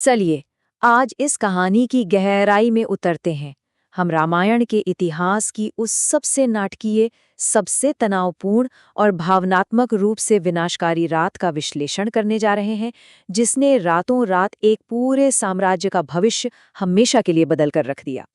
चलिए, आज इस कहानी की गहराई में उतरते हैं। हम रामायण के इतिहास की उस सबसे नाटकीय, सबसे तनावपूर्ण और भावनात्मक रूप से विनाशकारी रात का विश्लेषण करने जा रहे हैं, जिसने रातों रात एक पूरे साम्राज्य का भविष्य हमेशा के लिए बदल कर रख दिया।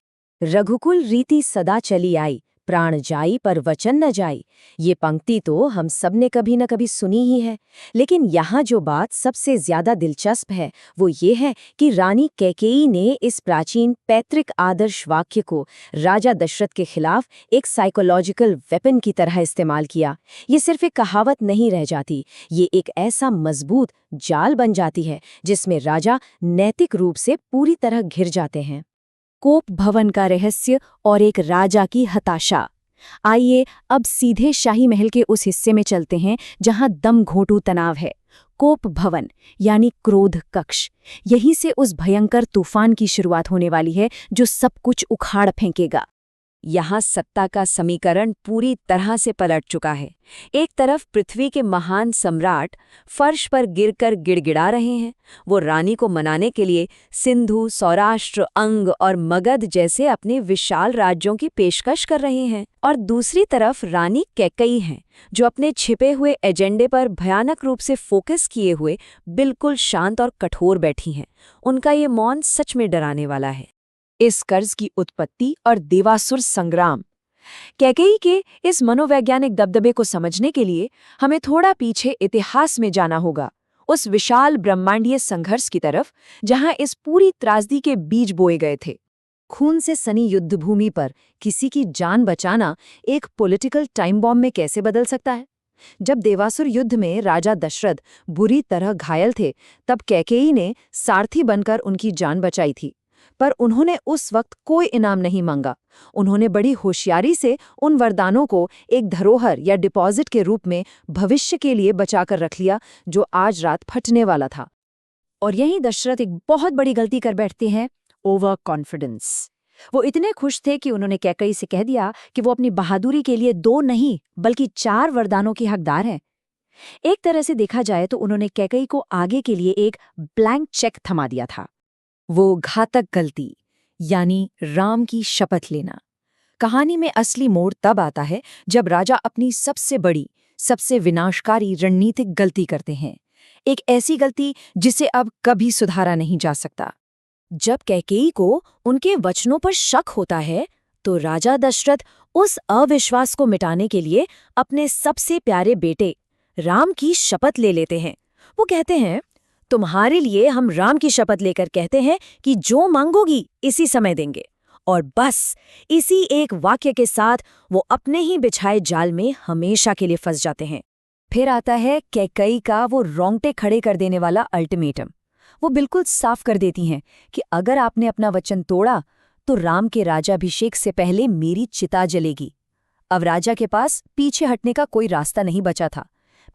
रघुकुल रीति सदा चली आई, प्राण जाई पर वचन न जाई। ये पंक्ति तो हम सब ने कभी न कभी सुनी ही है, लेकिन यहाँ जो बात सबसे ज्यादा दिलचस्प है वो ये है कि रानी कैकेयी ने इस प्राचीन पैतृक आदर्श वाक्य को राजा दशरथ के खिलाफ एक साइकोलॉजिकल वेपन की तरह इस्तेमाल किया। ये सिर्फ एक कहावत नहीं रह जाती, ये एक ऐसा मजबूत जाल बन जाती है जिसमें राजा नैतिक रूप से पूरी तरह घिर जाते हैं। कोप भवन का रहस्य और एक राजा की हताशा। आइए अब सीधे शाही महल के उस हिस्से में चलते हैं जहां दम घोंटू तनाव है। कोप भवन यानी क्रोध कक्ष। यहीं से उस भयंकर तूफान की शुरुआत होने वाली है जो सब कुछ उखाड़ फेंकेगा। यहाँ सत्ता का समीकरण पूरी तरह से पलट चुका है। एक तरफ पृथ्वी के महान सम्राट फर्श पर गिरकर गिड़गिड़ा रहे हैं, वो रानी को मनाने के लिए सिंधु, सौराष्ट्र, अंग और मगध जैसे अपने विशाल राज्यों की पेशकश कर रहे हैं, और दूसरी तरफ रानी कैकेयी हैं, जो अपने छिपे हुए एजेंडे पर भयानक रूप से फोकस किए हुए बिल्कुल शांत और कठोर बैठी हैं। उनका ये मौन सच में डराने वाला है। इस कर्ज की उत्पत्ति और देवासुर संग्राम। कैकेयी के इस मनोवैज्ञानिक दबदबे को समझने के लिए हमें थोड़ा पीछे इतिहास में जाना होगा, उस विशाल ब्रह्मांडीय संघर्ष की तरफ जहां इस पूरी त्रासदी के बीज बोए गए थे। खून से सनी युद्धभूमि पर किसी की जान बचाना एक पॉलिटिकल टाइम बॉम्ब में कैसे बदल सकता है? जब देवासुर युद्ध में राजा दशरथ बुरी तरह घायल थे, तब कैकेयी ने सारथी बनकर उनकी जान बचाई थी। पर उन्होंने उस वक्त कोई इनाम नहीं मांगा। उन्होंने बड़ी होशियारी से उन वरदानों को एक धरोहर या डिपॉजिट के रूप में भविष्य के लिए बचाकर रख लिया, जो आज रात फटने वाला था। और यहीं दशरथ एक बहुत बड़ी गलती कर बैठते हैं, ओवर कॉन्फिडेंस। वो इतने खुश थे कि उन्होंने कैकेयी से कह दिया कि वो अपनी बहादुरी के लिए 2 नहीं बल्कि 4 वरदानों की हकदार हैं। एक तरह से देखा जाए तो उन्होंने कैकेयी को आगे के लिए एक ब्लैंक चेक थमा दिया था। वो घातक गलती यानी राम की शपथ लेना। कहानी में असली मोड़ तब आता है जब राजा अपनी सबसे बड़ी, सबसे विनाशकारी रणनीतिक गलती करते हैं, एक ऐसी गलती जिसे अब कभी सुधारा नहीं जा सकता। जब कैकेयी को उनके वचनों पर शक होता है, तो राजा दशरथ उस अविश्वास को मिटाने के लिए अपने सबसे प्यारे बेटे राम की शपथ ले लेते हैं। वो कहते हैं, तुम्हारे लिए हम राम की शपथ लेकर कहते हैं कि जो मांगोगी इसी समय देंगे। और बस इसी एक वाक्य के साथ वो अपने ही बिछाए जाल में हमेशा के लिए फंस जाते हैं। फिर आता है कैकेयी का वो रोंगटे खड़े कर देने वाला अल्टीमेटम। वो बिल्कुल साफ कर देती हैं कि अगर आपने अपना वचन तोड़ा तो राम के राज्याभिषेक से पहले मेरी चिता जलेगी। अब राजा के पास पीछे हटने का कोई रास्ता नहीं बचा था।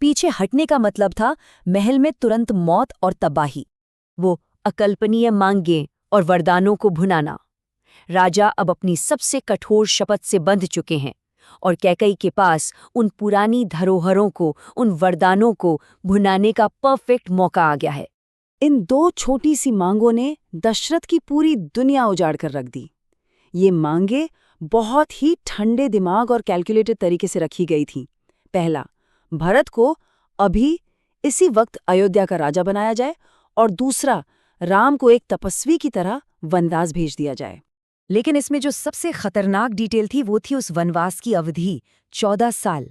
पीछे हटने का मतलब था महल में तुरंत मौत और तबाही। वो अकल्पनीय मांगें और वरदानों को भुनाना। राजा अब अपनी सबसे कठोर शपथ से बंध चुके हैं, और कैकेयी के पास उन पुरानी धरोहरों को, उन वरदानों को भुनाने का परफेक्ट मौका आ गया है। इन 2 छोटी सी मांगों ने दशरथ की पूरी दुनिया उजाड़ कर रख दी। ये मांगें बहुत ही ठंडे दिमाग और कैलकुलेटेड तरीके से रखी गई थीं। पहला, भरत को अभी इसी वक्त अयोध्या का राजा बनाया जाए, और दूसरा, राम को एक तपस्वी की तरह वनवास भेज दिया जाए। लेकिन इसमें जो सबसे खतरनाक डिटेल थी वो थी उस वनवास की अवधि, 14 साल।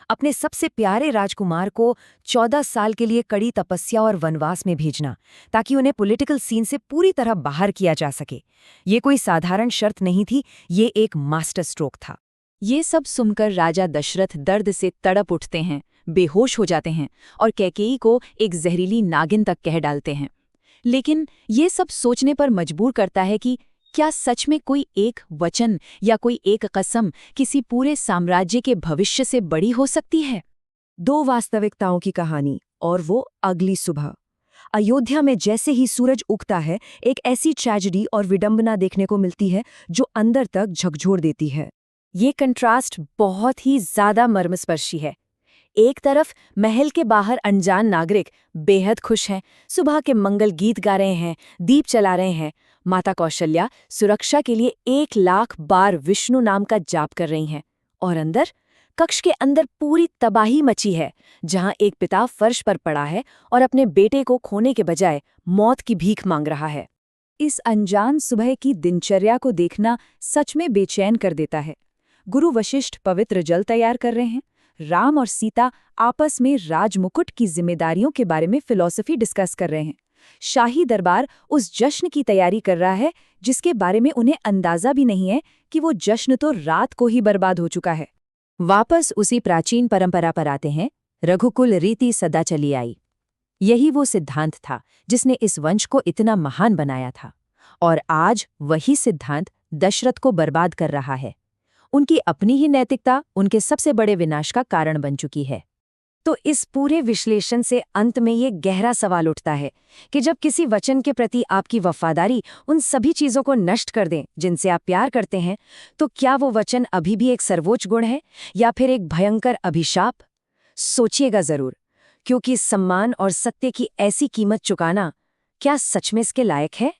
अपने सबसे प्यारे राजकुमार को 14 साल के लिए कड़ी तपस्या और वनवास में भेजना, ताकि उन्हें पॉलिटिकल सीन से पूरी तरह बाहर किया जा सके। ये कोई साधारण शर्त नहीं थी, ये एक मास्टर स्ट्रोक था। ये सब सुनकर राजा दशरथ दर्द से तड़प उठते हैं, बेहोश हो जाते हैं और कैकेयी को एक जहरीली नागिन तक कह डालते हैं। लेकिन ये सब सोचने पर मजबूर करता है कि क्या सच में कोई एक वचन या कोई एक कसम किसी पूरे साम्राज्य के भविष्य से बड़ी हो सकती है? 2 वास्तविकताओं की कहानी, और वो अगली सुबह। अयोध्या में जैसे ही सूरज उगता है, एक ऐसी ट्रेजेडी और विडंबना देखने को मिलती है जो अंदर तक झकझोर देती है। ये कंट्रास्ट बहुत ही ज्यादा मर्मस्पर्शी है। एक तरफ महल के बाहर अनजान नागरिक बेहद खुश हैं, सुबह के मंगल गीत गा रहे हैं, दीप जला रहे हैं। माता कौशल्या सुरक्षा के लिए 1,00,000 बार विष्णु नाम का जाप कर रही हैं। और अंदर, कक्ष के अंदर पूरी तबाही मची है, जहां एक पिता फर्श पर पड़ा है और अपने बेटे को खोने के बजाय मौत की भीख मांग रहा है। इस अनजान सुबह की दिनचर्या को देखना सच में बेचैन कर देता है। गुरु वशिष्ठ पवित्र जल तैयार कर रहे हैं। राम और सीता आपस में राजमुकुट की जिम्मेदारियों के बारे में फिलॉसफी डिस्कस कर रहे हैं। शाही दरबार उस जश्न की तैयारी कर रहा है जिसके बारे में उन्हें अंदाजा भी नहीं है कि वो जश्न तो रात को ही बर्बाद हो चुका है। वापस उसी प्राचीन परंपरा पर आते हैं। रघुकुल रीति सदा चली आई। यही वो सिद्धांत था जिसने इस वंश को इतना महान बनाया था, और आज वही सिद्धांत दशरथ को बर्बाद कर रहा है। उनकी अपनी ही नैतिकता उनके सबसे बड़े विनाश का कारण बन चुकी है। तो इस पूरे विश्लेषण से अंत में ये गहरा सवाल उठता है कि जब किसी वचन के प्रति आपकी वफादारी उन सभी चीजों को नष्ट कर दे जिनसे आप प्यार करते हैं, तो क्या वो वचन अभी भी एक सर्वोच्च गुण है या फिर एक भयंकर अभिशाप? सोचिएगा जरूर, क्योंकि सम्मान और सत्य की ऐसी कीमत चुकाना क्या सच में इसके लायक है?